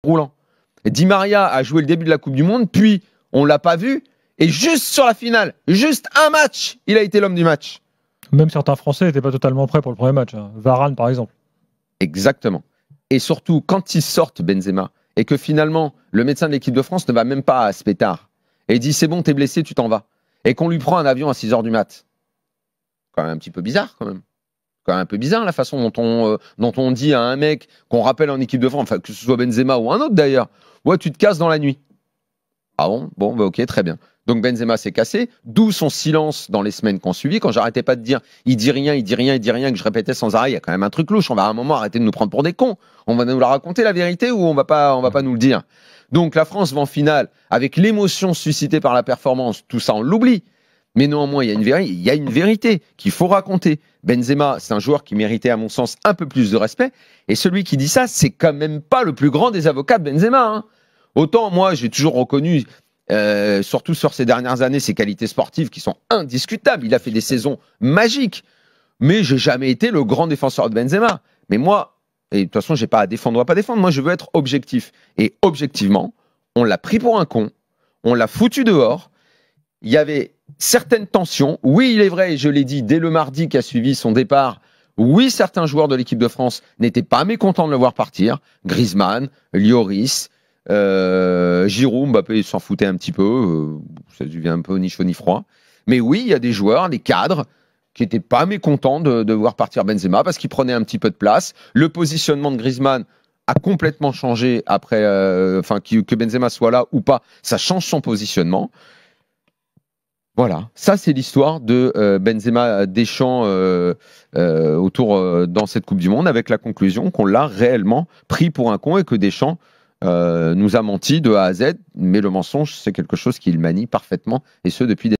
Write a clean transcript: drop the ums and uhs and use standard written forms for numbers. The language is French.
roulant. Et Di Maria a joué le début de la Coupe du Monde, puis on l'a pas vu. Et juste sur la finale, juste un match, il a été l'homme du match. Même certains Français n'étaient pas totalement prêts pour le premier match. Varane, par exemple. Exactement. Et surtout, quand ils sortent Benzema, et que finalement, le médecin de l'équipe de France ne va même pas à Spétard, et il dit, c'est bon, t'es blessé, tu t'en vas. Et qu'on lui prend un avion à 6h du mat. Quand même un petit peu bizarre, quand même. Quand même un peu bizarre, la façon dont on dit à un mec qu'on rappelle en équipe de France, enfin, que ce soit Benzema ou un autre d'ailleurs, ouais, tu te casses dans la nuit. Ah bon? Bon, bah ok, très bien. Donc Benzema s'est cassé, d'où son silence dans les semaines qui ont suivi, quand j'arrêtais pas de dire il dit rien, il dit rien, il dit rien, que je répétais sans arrêt, il y a quand même un truc louche, on va à un moment arrêter de nous prendre pour des cons. On va nous la raconter la vérité ou on va pas nous le dire. Donc la France va en finale avec l'émotion suscitée par la performance, tout ça on l'oublie. Mais néanmoins, il y a une vérité qu'il faut raconter. Benzema, c'est un joueur qui méritait à mon sens un peu plus de respect, et celui qui dit ça, c'est quand même pas le plus grand des avocats de Benzema, hein. Autant moi, j'ai toujours reconnu, surtout sur ces dernières années, ses qualités sportives qui sont indiscutables. Il a fait des saisons magiques, mais j'ai jamais été le grand défenseur de Benzema. Mais moi, et de toute façon, j'ai pas à défendre ou à pas défendre. Moi, je veux être objectif. Et objectivement, on l'a pris pour un con, on l'a foutu dehors. Il y avait certaines tensions. Oui, il est vrai, et je l'ai dit dès le mardi qui a suivi son départ. Oui, certains joueurs de l'équipe de France n'étaient pas mécontents de le voir partir. Griezmann, Lloris. Giroud, Mbappé s'en foutait un petit peu, ça devient un peu ni chaud ni froid. Mais oui, il y a des joueurs, des cadres, qui n'étaient pas mécontents de voir partir Benzema parce qu'il prenait un petit peu de place. Le positionnement de Griezmann a complètement changé après, que Benzema soit là ou pas, ça change son positionnement. Voilà, ça c'est l'histoire de Benzema Deschamps dans cette Coupe du Monde, avec la conclusion qu'on l'a réellement pris pour un con et que Deschamps nous a menti de A à Z, mais le mensonge, c'est quelque chose qu'il manie parfaitement, et ce depuis des